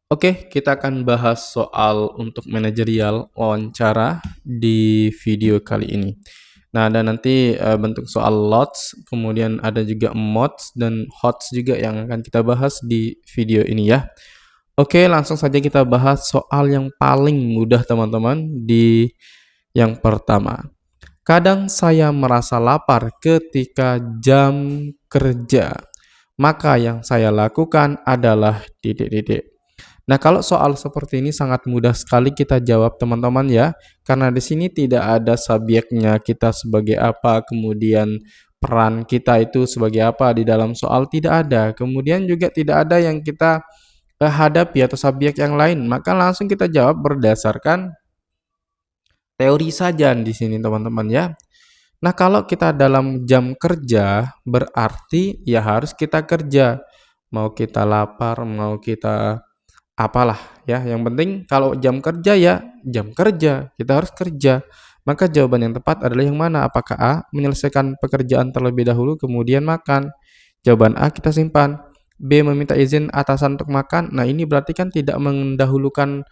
Oke, kita akan bahas soal untuk manajerial wawancara di video kali ini. Nah, ada nanti bentuk soal lots, kemudian ada juga mods dan hots juga yang akan kita bahas di video ini ya. Oke, langsung saja kita bahas soal yang paling mudah teman-teman di yang pertama. Kadang saya merasa lapar ketika jam kerja. Maka yang saya lakukan adalah titik-titik. Nah, kalau soal seperti ini sangat mudah sekali kita jawab teman-teman ya, karena di sini tidak ada subjeknya kita sebagai apa, kemudian peran kita itu sebagai apa di dalam soal tidak ada. Kemudian juga tidak ada yang kita hadapi atau subjek yang lain, maka langsung kita jawab berdasarkan teori saja di sini teman-teman ya. Nah, kalau kita dalam jam kerja berarti ya harus kita kerja. Mau kita lapar, mau kita apalah ya, yang penting kalau jam kerja ya jam kerja, kita harus kerja. Maka jawaban yang tepat adalah yang mana? Apakah A, menyelesaikan pekerjaan terlebih dahulu kemudian makan? Jawaban A kita simpan. B, meminta izin atasan untuk makan. Nah, ini berarti kan tidak mendahulukan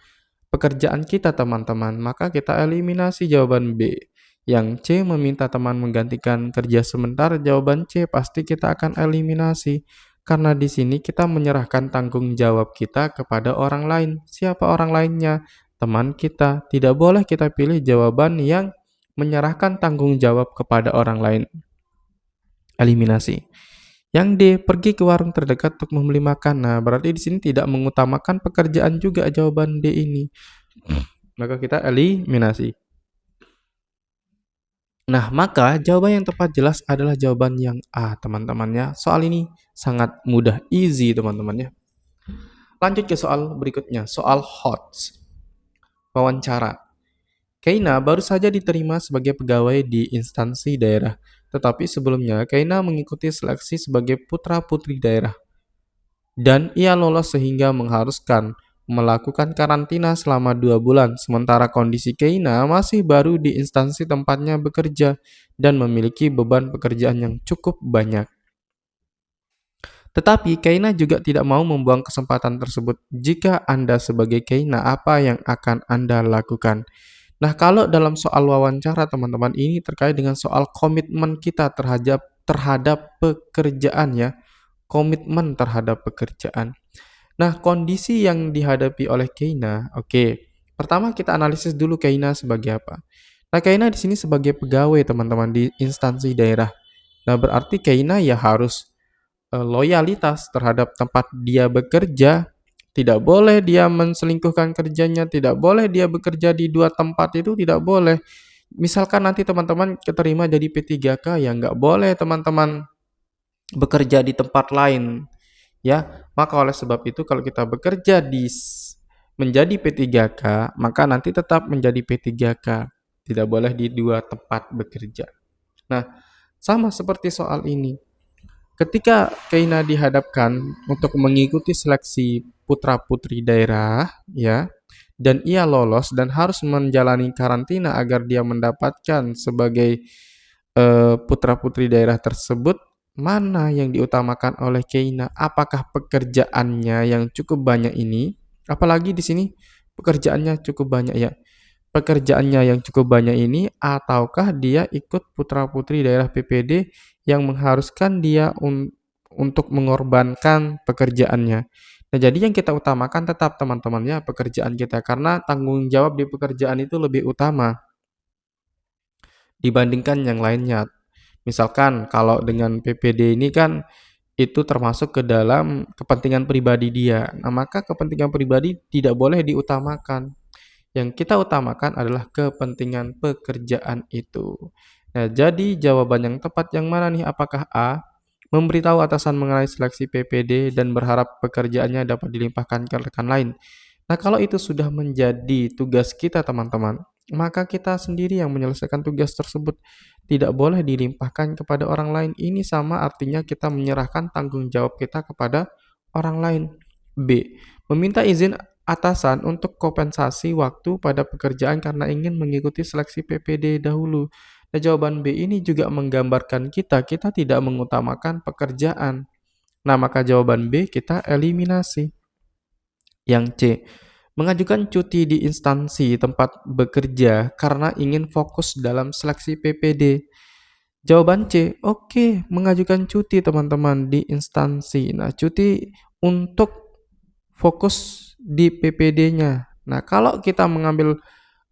pekerjaan kita teman-teman, maka kita eliminasi jawaban B. Yang C, meminta teman menggantikan kerja sebentar, jawaban C pasti kita akan eliminasi. Karena di sini kita menyerahkan tanggung jawab kita kepada orang lain. Siapa orang lainnya? Teman kita. Tidak boleh kita pilih jawaban yang menyerahkan tanggung jawab kepada orang lain. Eliminasi. Yang D, pergi ke warung terdekat untuk membeli makan. Nah, berarti di sini tidak mengutamakan pekerjaan juga jawaban D ini. Maka kita eliminasi. Nah, maka jawaban yang tepat jelas adalah jawaban yang A, teman-temannya. Soal ini sangat mudah, easy, teman-temannya. Lanjut ke soal berikutnya, soal HOTS, wawancara. Keina baru saja diterima sebagai pegawai di instansi daerah, tetapi sebelumnya Keina mengikuti seleksi sebagai putra-putri daerah. Dan ia lolos sehingga mengharuskan melakukan karantina selama 2 bulan, sementara kondisi Keina masih baru di instansi tempatnya bekerja dan memiliki beban pekerjaan yang cukup banyak. Tetapi Keina juga tidak mau membuang kesempatan tersebut. Jika Anda sebagai Keina, apa yang akan Anda lakukan? Nah, kalau dalam soal wawancara teman-teman ini terkait dengan soal komitmen kita terhadap pekerjaan ya, komitmen terhadap pekerjaan. Nah, kondisi yang dihadapi oleh Keina, oke. Pertama kita analisis dulu Keina sebagai apa. Nah, Keina di sini sebagai pegawai teman-teman di instansi daerah. Nah, berarti Keina ya harus loyalitas terhadap tempat dia bekerja. Tidak boleh dia menselingkuhkan kerjanya, tidak boleh dia bekerja di 2 tempat itu tidak boleh. Misalkan nanti teman-teman keterima jadi P3K ya nggak boleh teman-teman bekerja di tempat lain ya. Maka oleh sebab itu kalau kita bekerja menjadi P3K, maka nanti tetap menjadi P3K. Tidak boleh di 2 tempat bekerja. Nah, sama seperti soal ini. Ketika Keina dihadapkan untuk mengikuti seleksi putra-putri daerah, ya, dan ia lolos dan harus menjalani karantina agar dia mendapatkan sebagai putra-putri daerah tersebut, mana yang diutamakan oleh Keina? Apakah pekerjaannya yang cukup banyak ini? Apalagi di sini pekerjaannya cukup banyak ya. Pekerjaannya yang cukup banyak ini ataukah dia ikut putra-putri daerah PPD yang mengharuskan dia untuk mengorbankan pekerjaannya. Nah, jadi yang kita utamakan tetap teman-teman ya pekerjaan kita karena tanggung jawab di pekerjaan itu lebih utama dibandingkan yang lainnya. Misalkan kalau dengan PPD ini kan itu termasuk ke dalam kepentingan pribadi dia. Nah, maka kepentingan pribadi tidak boleh diutamakan. Yang kita utamakan adalah kepentingan pekerjaan itu. Nah, jadi jawaban yang tepat yang mana nih? Apakah A, memberitahu atasan mengenai seleksi PPD dan berharap pekerjaannya dapat dilimpahkan ke rekan lain? Nah, kalau itu sudah menjadi tugas kita, teman-teman, maka kita sendiri yang menyelesaikan tugas tersebut. Tidak boleh dilimpahkan kepada orang lain. Ini sama artinya kita menyerahkan tanggung jawab kita kepada orang lain. B, meminta izin atasan untuk kompensasi waktu pada pekerjaan karena ingin mengikuti seleksi PPD dahulu. Nah, jawaban B ini juga menggambarkan kita tidak mengutamakan pekerjaan. Nah, maka jawaban B kita eliminasi. Yang C, mengajukan cuti di instansi tempat bekerja karena ingin fokus dalam seleksi PPD. Jawaban C, oke, mengajukan cuti teman-teman di instansi. Nah, cuti untuk fokus di PPD-nya. Nah, kalau kita mengambil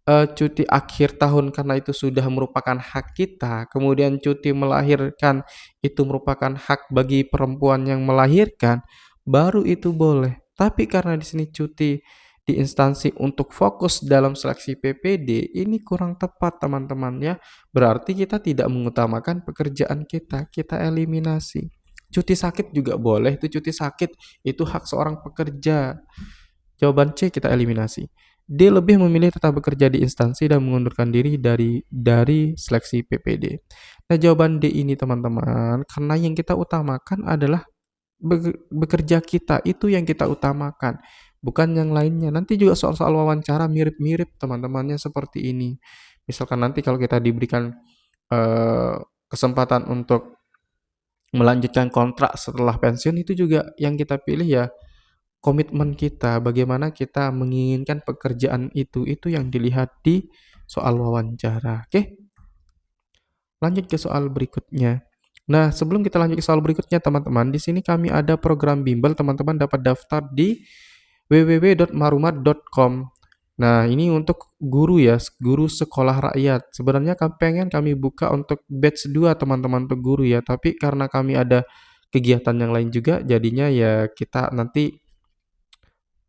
cuti akhir tahun karena itu sudah merupakan hak kita, kemudian cuti melahirkan itu merupakan hak bagi perempuan yang melahirkan, baru itu boleh. Tapi karena di sini cuti di instansi untuk fokus dalam seleksi PPD, ini kurang tepat teman-teman ya. Berarti kita tidak mengutamakan pekerjaan kita, kita eliminasi. Cuti sakit juga boleh, itu cuti sakit, itu hak seorang pekerja. Jawaban C kita eliminasi. D lebih memilih tetap bekerja di instansi dan mengundurkan diri dari seleksi PPD. Nah, jawaban D ini teman-teman, karena yang kita utamakan adalah bekerja kita, itu yang kita utamakan, bukan yang lainnya. Nanti juga soal-soal wawancara mirip-mirip teman-temannya seperti ini. Misalkan nanti kalau kita diberikan kesempatan untuk melanjutkan kontrak setelah pensiun, itu juga yang kita pilih ya komitmen kita, bagaimana kita menginginkan pekerjaan itu yang dilihat di soal wawancara. Oke, lanjut ke soal berikutnya. Nah, sebelum kita lanjut ke soal berikutnya, teman-teman, di sini kami ada program bimbel, teman-teman dapat daftar di www.marumat.com. Nah, ini untuk guru ya, guru sekolah rakyat. Sebenarnya kami buka untuk batch 2 teman-teman untuk guru ya, tapi karena kami ada kegiatan yang lain juga, jadinya ya kita nanti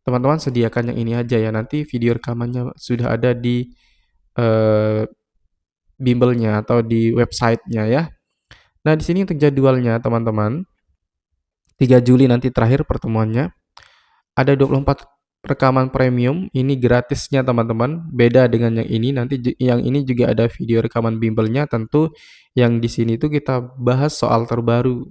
teman-teman sediakan yang ini aja ya. Nanti video rekamannya sudah ada di bimbelnya atau di websitenya ya. Nah, di sini untuk jadwalnya teman-teman, 3 Juli nanti terakhir pertemuannya. Ada 24 rekaman premium, ini gratisnya teman-teman. Beda dengan yang ini, nanti yang ini juga ada video rekaman bimbelnya. Tentu yang di sini tuh kita bahas soal terbaru.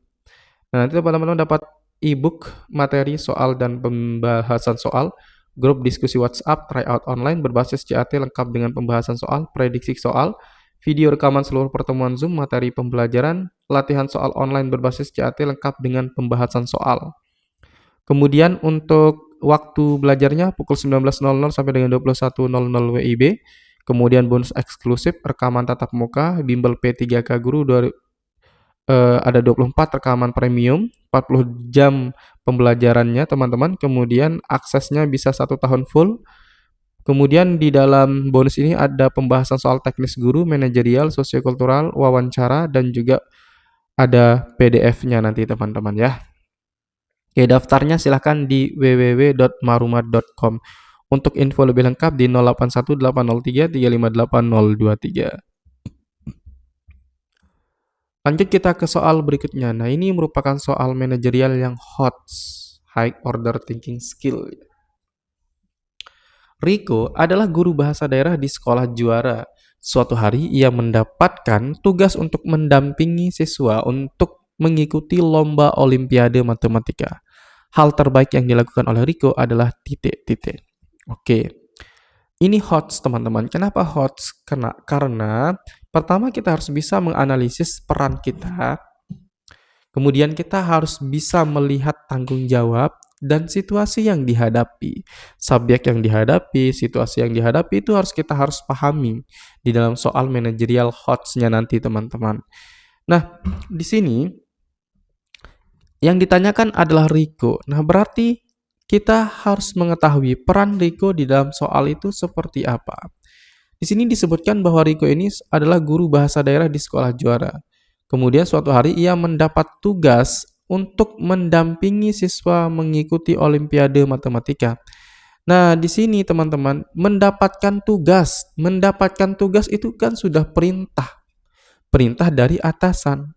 Nah, nanti teman-teman dapat e-book materi soal dan pembahasan soal, grup diskusi WhatsApp, tryout online berbasis CAT lengkap dengan pembahasan soal, prediksi soal, video rekaman seluruh pertemuan Zoom, materi pembelajaran, latihan soal online berbasis CAT lengkap dengan pembahasan soal. Kemudian untuk waktu belajarnya pukul 19.00 sampai dengan 21.00 WIB. Kemudian bonus eksklusif rekaman tatap muka, bimbel P3K Guru ada 24 rekaman premium, 40 jam pembelajarannya teman-teman, kemudian aksesnya bisa 1 tahun full. Kemudian di dalam bonus ini ada pembahasan soal teknis guru, manajerial, sosiokultural, wawancara, dan juga ada PDF-nya nanti teman-teman ya. Oke, daftarnya silahkan di www.marumat.com. Untuk info lebih lengkap di 081803358023. Lanjut kita ke soal berikutnya. Nah, ini merupakan soal manajerial yang hot, high order thinking skill. Riko adalah guru bahasa daerah di sekolah juara. Suatu hari ia mendapatkan tugas untuk mendampingi siswa untuk mengikuti lomba olimpiade matematika. Hal terbaik yang dilakukan oleh Riko adalah titik-titik. Oke. Ini HOTS teman-teman. Kenapa HOTS? Karena pertama kita harus bisa menganalisis peran kita. Kemudian kita harus bisa melihat tanggung jawab dan situasi yang dihadapi. Subjek yang dihadapi, situasi yang dihadapi itu kita harus pahami di dalam soal manajerial HOTS-nya nanti teman-teman. Nah, di sini yang ditanyakan adalah Riko. Nah, berarti kita harus mengetahui peran Riko di dalam soal itu seperti apa. Di sini disebutkan bahwa Riko ini adalah guru bahasa daerah di sekolah juara. Kemudian suatu hari ia mendapat tugas untuk mendampingi siswa mengikuti olimpiade matematika. Nah, di sini teman-teman, mendapatkan tugas itu kan sudah perintah dari atasan.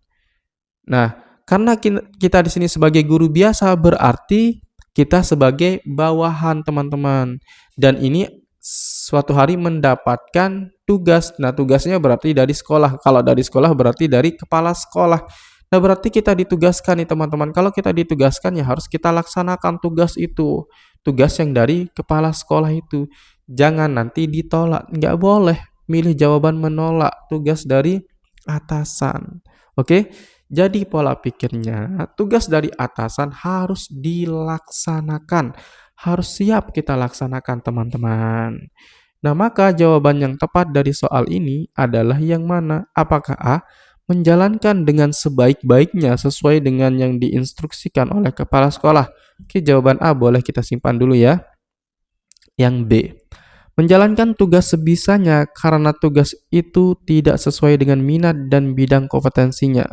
Nah, karena kita di sini sebagai guru biasa berarti kita sebagai bawahan teman-teman. Dan ini suatu hari mendapatkan tugas. Nah, tugasnya berarti dari sekolah. Kalau dari sekolah berarti dari kepala sekolah. Nah, berarti kita ditugaskan nih teman-teman. Kalau kita ditugaskan ya harus kita laksanakan tugas itu. Tugas yang dari kepala sekolah itu. Jangan nanti ditolak. Nggak boleh milih jawaban menolak tugas dari atasan. Oke? Jadi pola pikirnya, tugas dari atasan harus dilaksanakan, harus siap kita laksanakan teman-teman. Nah, maka jawaban yang tepat dari soal ini adalah yang mana? Apakah A? Menjalankan dengan sebaik-baiknya sesuai dengan yang diinstruksikan oleh kepala sekolah. Oke, jawaban A boleh kita simpan dulu ya. Yang B. Menjalankan tugas sebisanya karena tugas itu tidak sesuai dengan minat dan bidang kompetensinya.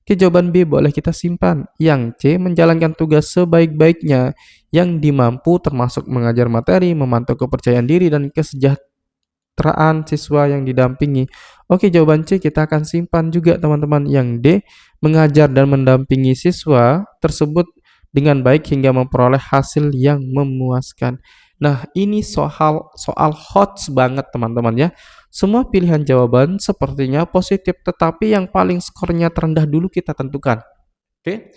Oke, jawaban B boleh kita simpan. Yang C, menjalankan tugas sebaik-baiknya yang dimampu termasuk mengajar materi, memantau kepercayaan diri, dan kesejahteraan siswa yang didampingi. Oke, jawaban C kita akan simpan juga teman-teman. Yang D, mengajar dan mendampingi siswa tersebut dengan baik hingga memperoleh hasil yang memuaskan. Nah, ini soal hot banget teman-teman ya. Semua pilihan jawaban sepertinya positif, tetapi yang paling skornya terendah dulu kita tentukan. Oke.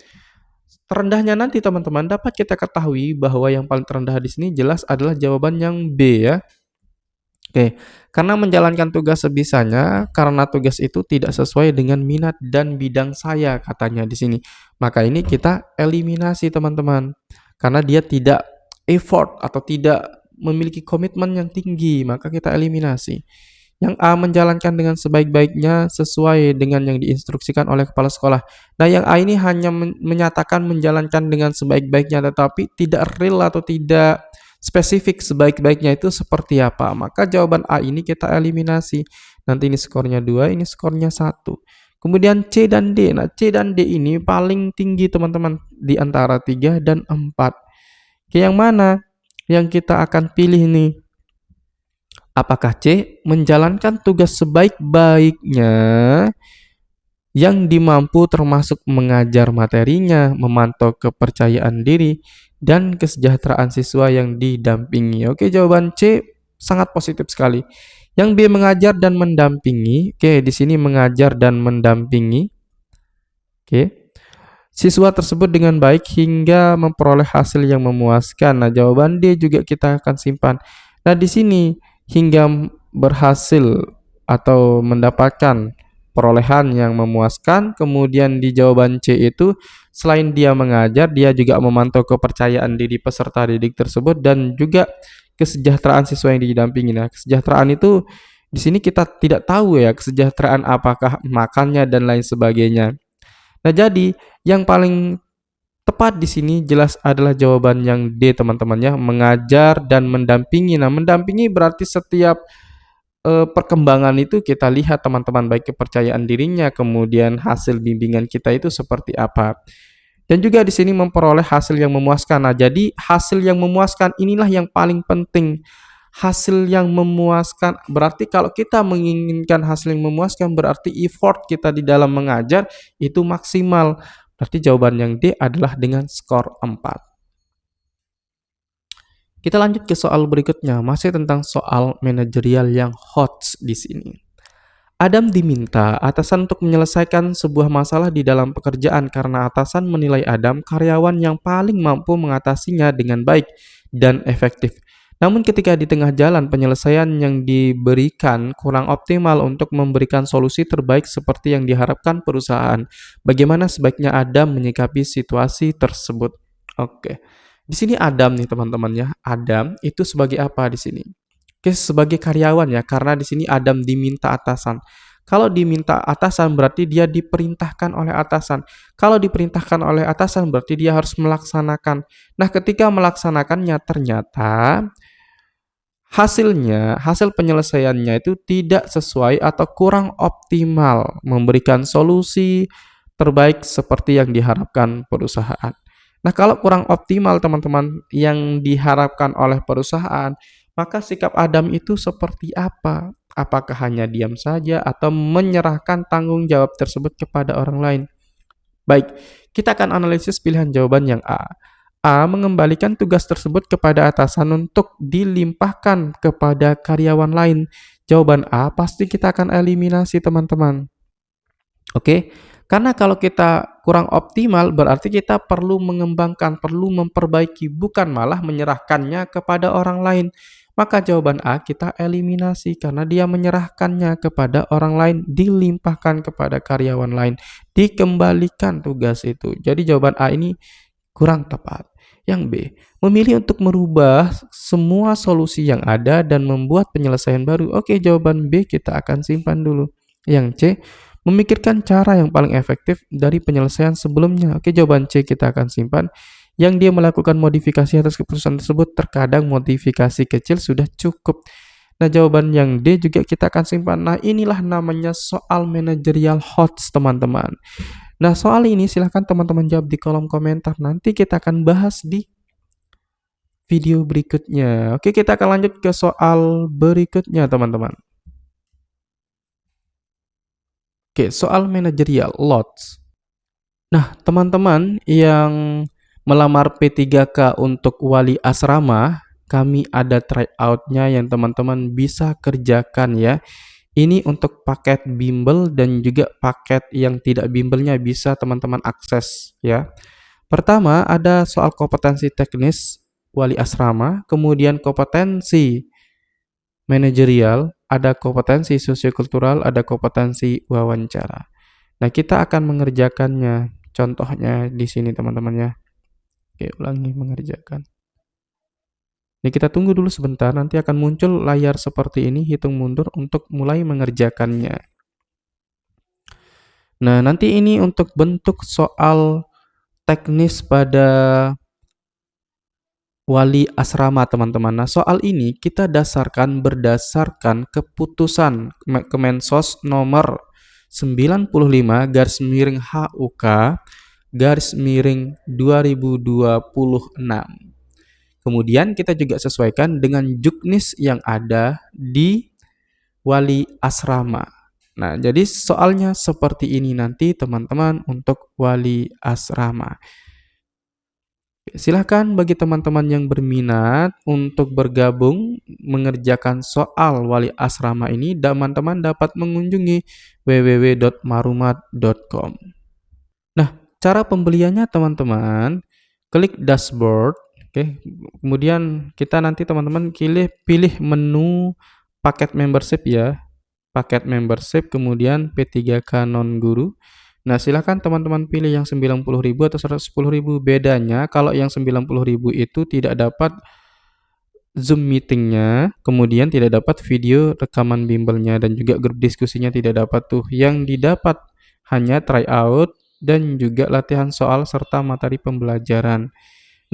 Terendahnya nanti teman-teman dapat kita ketahui bahwa yang paling terendah di sini jelas adalah jawaban yang B ya. Oke, karena menjalankan tugas sebisanya, karena tugas itu tidak sesuai dengan minat dan bidang saya katanya di sini. Maka ini kita eliminasi teman-teman. Karena dia tidak effort atau tidak memiliki komitmen yang tinggi, maka kita eliminasi. Yang A, menjalankan dengan sebaik-baiknya sesuai dengan yang diinstruksikan oleh kepala sekolah. Nah, yang A ini hanya menyatakan menjalankan dengan sebaik-baiknya, tetapi tidak real atau tidak spesifik sebaik-baiknya itu seperti apa. Maka jawaban A ini kita eliminasi. Nanti ini skornya 2, ini skornya 1. Kemudian C dan D. Nah, C dan D ini paling tinggi teman-teman di antara 3 dan 4. Oke, yang mana yang kita akan pilih nih? Apakah C, menjalankan tugas sebaik-baiknya yang dimampu termasuk mengajar materinya, memantau kepercayaan diri, dan kesejahteraan siswa yang didampingi? Oke, jawaban C sangat positif sekali. Yang B, mengajar dan mendampingi. Oke, di sini mengajar dan mendampingi. Oke. Siswa tersebut dengan baik hingga memperoleh hasil yang memuaskan. Nah, jawaban D juga kita akan simpan. Nah, di sini hingga berhasil atau mendapatkan perolehan yang memuaskan. Kemudian di jawaban C itu selain dia mengajar, dia juga memantau kepercayaan diri peserta didik tersebut dan juga kesejahteraan siswa yang didampingi. Nah, kesejahteraan itu di sini kita tidak tahu ya, kesejahteraan apakah makannya dan lain sebagainya. Nah, jadi yang paling tepat di sini jelas adalah jawaban yang D teman-teman ya, mengajar dan mendampingi. Nah, mendampingi berarti setiap perkembangan itu kita lihat teman-teman, baik kepercayaan dirinya, kemudian hasil bimbingan kita itu seperti apa. Dan juga di sini memperoleh hasil yang memuaskan. Nah, jadi hasil yang memuaskan inilah yang paling penting. Hasil yang memuaskan berarti kalau kita menginginkan hasil yang memuaskan berarti effort kita di dalam mengajar itu maksimal. Berarti jawaban yang D adalah dengan skor 4. Kita lanjut ke soal berikutnya, masih tentang soal manajerial yang hot di sini. Adam diminta atasan untuk menyelesaikan sebuah masalah di dalam pekerjaan karena atasan menilai Adam karyawan yang paling mampu mengatasinya dengan baik dan efektif. Namun ketika di tengah jalan penyelesaian yang diberikan kurang optimal untuk memberikan solusi terbaik seperti yang diharapkan perusahaan, bagaimana sebaiknya Adam menyikapi situasi tersebut? Oke. Di sini Adam nih teman-teman ya. Adam itu sebagai apa di sini? Oke, sebagai karyawan ya, karena di sini Adam diminta atasan. Kalau diminta atasan berarti dia diperintahkan oleh atasan. Kalau diperintahkan oleh atasan berarti dia harus melaksanakan. Nah, ketika melaksanakannya ternyata hasil penyelesaiannya itu tidak sesuai atau kurang optimal, memberikan solusi terbaik seperti yang diharapkan perusahaan. Nah, kalau kurang optimal teman-teman yang diharapkan oleh perusahaan, maka sikap Adam itu seperti apa? Apakah hanya diam saja atau menyerahkan tanggung jawab tersebut kepada orang lain? Baik, kita akan analisis pilihan jawaban yang A. A, mengembalikan tugas tersebut kepada atasan untuk dilimpahkan kepada karyawan lain. Jawaban A pasti kita akan eliminasi teman-teman. Oke, karena kalau kita kurang optimal berarti kita perlu mengembangkan, perlu memperbaiki, bukan malah menyerahkannya kepada orang lain. Maka jawaban A kita eliminasi karena dia menyerahkannya kepada orang lain, dilimpahkan kepada karyawan lain, dikembalikan tugas itu. Jadi jawaban A ini kurang tepat. Yang B, memilih untuk merubah semua solusi yang ada dan membuat penyelesaian baru. Oke, jawaban B kita akan simpan dulu. Yang C, memikirkan cara yang paling efektif dari penyelesaian sebelumnya. Oke, jawaban C kita akan simpan. Yang dia melakukan modifikasi atas keputusan tersebut, terkadang modifikasi kecil sudah cukup. Nah, jawaban yang D juga kita akan simpan. Nah, inilah namanya soal managerial HOTS, teman-teman. Nah, soal ini silahkan teman-teman jawab di kolom komentar. Nanti kita akan bahas di video berikutnya. Oke, kita akan lanjut ke soal berikutnya, teman-teman. Oke, soal manajerial lots. Nah, teman-teman yang melamar P3K untuk wali asrama, kami ada tryout-nya yang teman-teman bisa kerjakan ya. Ini untuk paket bimbel dan juga paket yang tidak bimbelnya bisa teman-teman akses ya. Pertama ada soal kompetensi teknis wali asrama, kemudian kompetensi manajerial, ada kompetensi sosiokultural, ada kompetensi wawancara. Nah, kita akan mengerjakannya. Contohnya di sini teman-teman ya. Oke, ulangi mengerjakan. Ini kita tunggu dulu sebentar, nanti akan muncul layar seperti ini, hitung mundur untuk mulai mengerjakannya. Nah, nanti ini untuk bentuk soal teknis pada wali asrama, teman-teman. Nah, soal ini kita berdasarkan keputusan Kemensos nomor 95/HUK/2026. Kemudian kita juga sesuaikan dengan juknis yang ada di wali asrama. Nah, jadi soalnya seperti ini nanti teman-teman untuk wali asrama. Silahkan bagi teman-teman yang berminat untuk bergabung mengerjakan soal wali asrama ini, teman-teman dapat mengunjungi www.marumat.com. Nah, cara pembeliannya teman-teman, klik dashboard, oke. Kemudian kita nanti teman-teman pilih menu paket membership ya. Paket membership, kemudian P3K non guru. Nah, silahkan teman-teman pilih yang 90.000 atau 110.000. Bedanya kalau yang 90.000 itu tidak dapat Zoom meetingnya, kemudian tidak dapat video rekaman bimbelnya dan juga grup diskusinya tidak dapat tuh. Yang didapat hanya tryout dan juga latihan soal serta materi pembelajaran.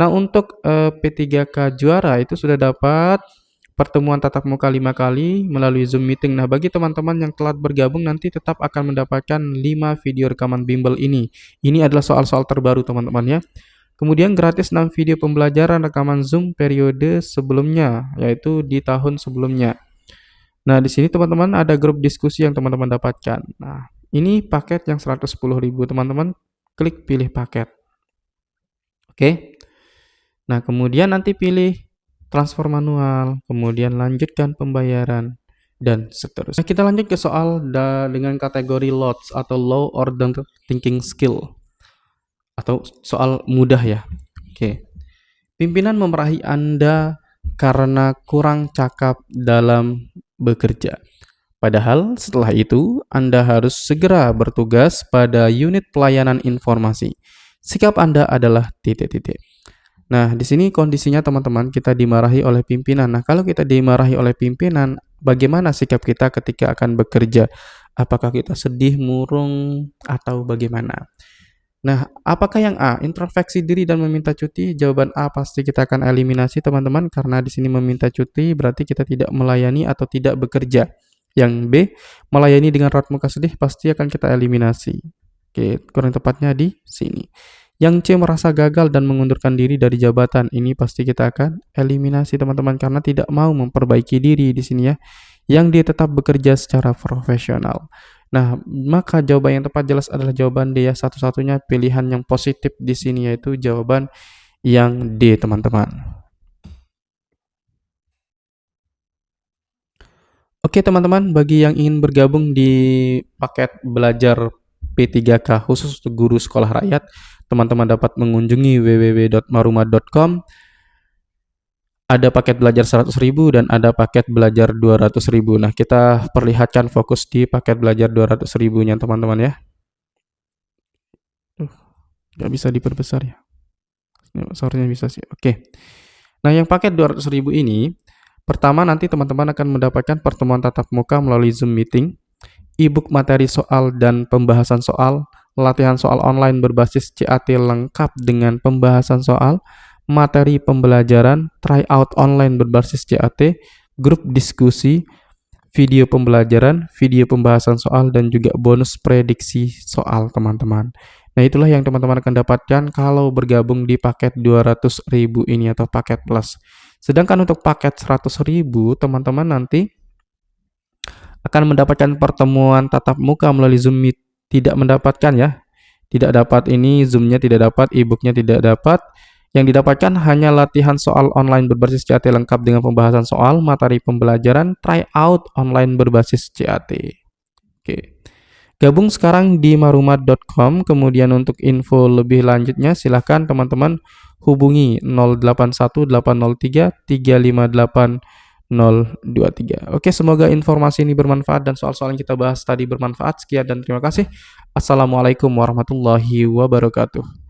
Nah, untuk P3K juara itu sudah dapat pertemuan tatap muka 5 kali melalui Zoom meeting. Nah, bagi teman-teman yang telat bergabung nanti tetap akan mendapatkan 5 video rekaman bimbel ini. Ini adalah soal-soal terbaru teman-teman ya. Kemudian gratis 6 video pembelajaran rekaman Zoom periode sebelumnya, yaitu di tahun sebelumnya. Nah, di sini teman-teman ada grup diskusi yang teman-teman dapatkan. Nah, ini paket yang 110.000, teman-teman klik pilih paket. Oke. Nah, kemudian nanti pilih transfer manual, kemudian lanjutkan pembayaran, dan seterusnya. Kita lanjut ke soal dengan kategori lots atau low order thinking skill, atau soal mudah ya. Oke. Pimpinan memarahi Anda karena kurang cakap dalam bekerja. Padahal setelah itu, Anda harus segera bertugas pada unit pelayanan informasi. Sikap Anda adalah titik-titik. Nah, di sini kondisinya teman-teman, kita dimarahi oleh pimpinan. Nah, kalau kita dimarahi oleh pimpinan, bagaimana sikap kita ketika akan bekerja? Apakah kita sedih, murung, atau bagaimana? Nah, apakah yang A, introspeksi diri dan meminta cuti? Jawaban A pasti kita akan eliminasi teman-teman, karena di sini meminta cuti berarti kita tidak melayani atau tidak bekerja. Yang B, melayani dengan raut muka sedih pasti akan kita eliminasi. Oke, kurang tepatnya di sini. Yang C, merasa gagal dan mengundurkan diri dari jabatan. Ini pasti kita akan eliminasi teman-teman karena tidak mau memperbaiki diri di sini ya. Yang D, tetap bekerja secara profesional. Nah, maka jawaban yang tepat jelas adalah jawaban D ya. Satu-satunya pilihan yang positif di sini yaitu jawaban yang D, teman-teman. Oke, teman-teman, bagi yang ingin bergabung di paket belajar P3K khusus untuk guru sekolah rakyat, teman-teman dapat mengunjungi www.marumat.com. Ada paket belajar 100.000 dan ada paket belajar 200.000. Nah, kita perlihatkan fokus di paket belajar 200.000-nya teman-teman ya. Nggak bisa diperbesar ya. Ya, sahurnya bisa sih. Oke. Nah, yang paket 200.000 ini, pertama nanti teman-teman akan mendapatkan pertemuan tatap muka melalui Zoom meeting, e-book materi soal dan pembahasan soal, latihan soal online berbasis CAT lengkap dengan pembahasan soal, materi pembelajaran, tryout online berbasis CAT, grup diskusi, video pembelajaran, video pembahasan soal, dan juga bonus prediksi soal teman-teman. Nah, itulah yang teman-teman akan dapatkan kalau bergabung di paket 200.000 ini atau paket plus. Sedangkan untuk paket 100.000, teman-teman nanti akan mendapatkan pertemuan tatap muka melalui Zoom Meet. Tidak mendapatkan ya, tidak dapat ini, Zoom-nya tidak dapat, e-book-nya tidak dapat. Yang didapatkan hanya latihan soal online berbasis CAT lengkap dengan pembahasan soal, materi pembelajaran, tryout online berbasis CAT. Oke. Gabung sekarang di marumat.com, kemudian untuk info lebih lanjutnya silahkan teman-teman hubungi 081803358023. Oke, semoga informasi ini bermanfaat dan soal-soal yang kita bahas tadi bermanfaat. Sekian dan terima kasih. Assalamualaikum warahmatullahi wabarakatuh.